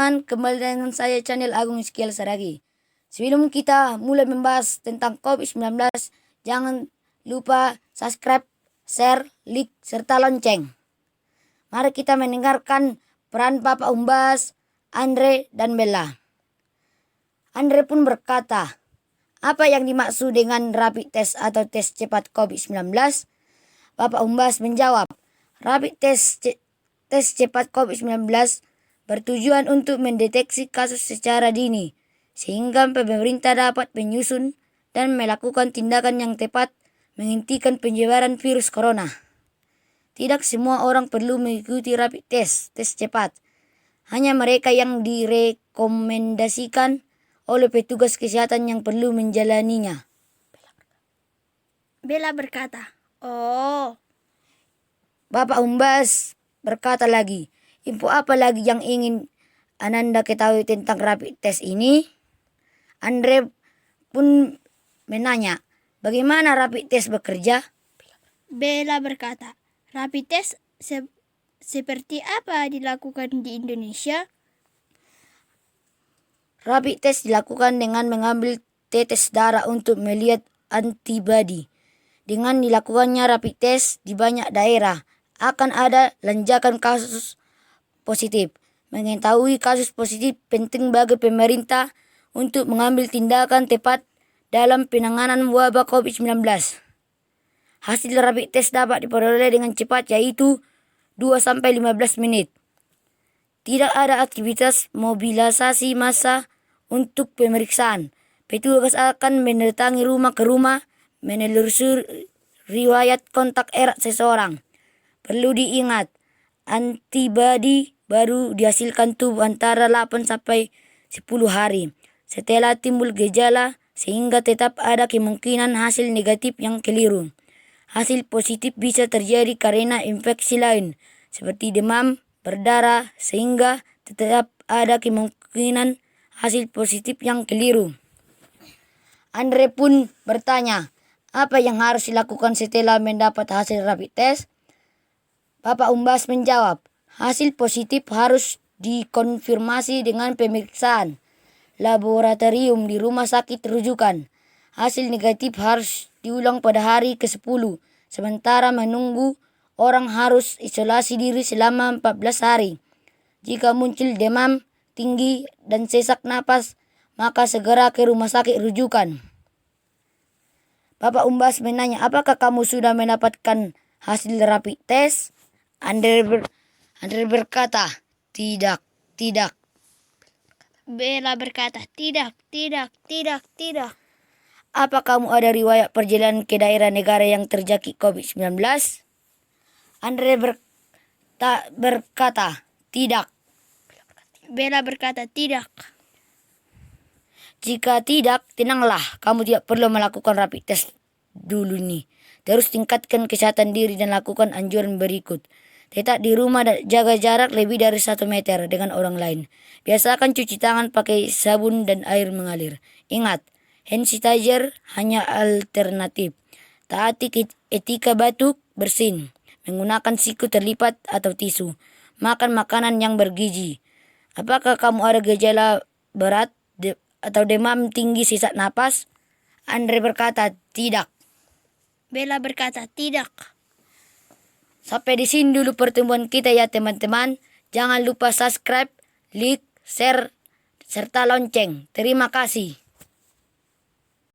teman-teman, kembali dengan saya channel Agung Iskial Saragi. Sebelum kita mulai membahas tentang COVID-19, jangan lupa subscribe, share, like, serta lonceng. Mari kita mendengarkan peran Bapak Umbas, Andre, dan Bella. Andre pun berkata, apa yang dimaksud dengan rapid test atau tes cepat COVID-19? Bapak Umbas menjawab, rapid test cepat COVID-19 bertujuan untuk mendeteksi kasus secara dini, sehingga pemerintah dapat menyusun dan melakukan tindakan yang tepat menghentikan penyebaran virus corona. Tidak semua orang perlu mengikuti rapid test cepat. Hanya mereka yang direkomendasikan oleh petugas kesehatan yang perlu menjalaninya. Bella berkata, "Oh." Bapak Umbas berkata lagi, info apa lagi yang ingin Ananda ketahui tentang rapid test ini? Andre pun menanya, bagaimana rapid test bekerja? Bella berkata, rapid test seperti apa dilakukan di Indonesia? Rapid test dilakukan dengan mengambil tetes darah untuk melihat antibodi. Dengan dilakukannya rapid test di banyak daerah, akan ada lonjakan kasus positif. Mengetahui kasus positif penting bagi pemerintah untuk mengambil tindakan tepat dalam penanganan wabah COVID-19. Hasil rapid test dapat diperoleh dengan cepat, yaitu 2-15 menit. Tidak ada aktivitas mobilisasi massa untuk pemeriksaan. Petugas akan mendatangi rumah ke rumah, menelusuri riwayat kontak erat seseorang. Perlu diingat, antibodi baru dihasilkan tubuh antara 8-10 hari setelah timbul gejala, sehingga tetap ada kemungkinan hasil negatif yang keliru. Hasil positif bisa terjadi karena infeksi lain, seperti demam berdarah, sehingga tetap ada kemungkinan hasil positif yang keliru. Andre pun bertanya, apa yang harus dilakukan setelah mendapat hasil rapid test? Bapak Umbas menjawab, hasil positif harus dikonfirmasi dengan pemeriksaan laboratorium di rumah sakit rujukan. Hasil negatif harus diulang pada hari ke-10. Sementara menunggu, orang harus isolasi diri selama 14 hari. Jika muncul demam tinggi dan sesak napas, maka segera ke rumah sakit rujukan. Bapak Umbas menanya, apakah kamu sudah mendapatkan hasil rapid test? Andre berkata, tidak. Bella berkata, tidak. Apa kamu ada riwayat perjalanan ke daerah negara yang terjangkit COVID-19? Andre berkata, tidak. Bella berkata, tidak. Jika tidak, tenanglah, kamu tidak perlu melakukan rapid test dulu nih. Terus tingkatkan kesehatan diri dan lakukan anjuran berikut. Tetap di rumah dan jaga jarak lebih dari 1 meter dengan orang lain. Biasakan cuci tangan pakai sabun dan air mengalir. Ingat, hand sanitizer hanya alternatif. Taati etika batuk bersin. Menggunakan siku terlipat atau tisu. Makan makanan yang bergizi. Apakah kamu ada gejala berat atau demam tinggi sesak napas? Andre berkata, tidak. Bella berkata, tidak. Sampai di sini dulu pertemuan kita ya teman-teman. Jangan lupa subscribe, like, share, serta lonceng. Terima kasih.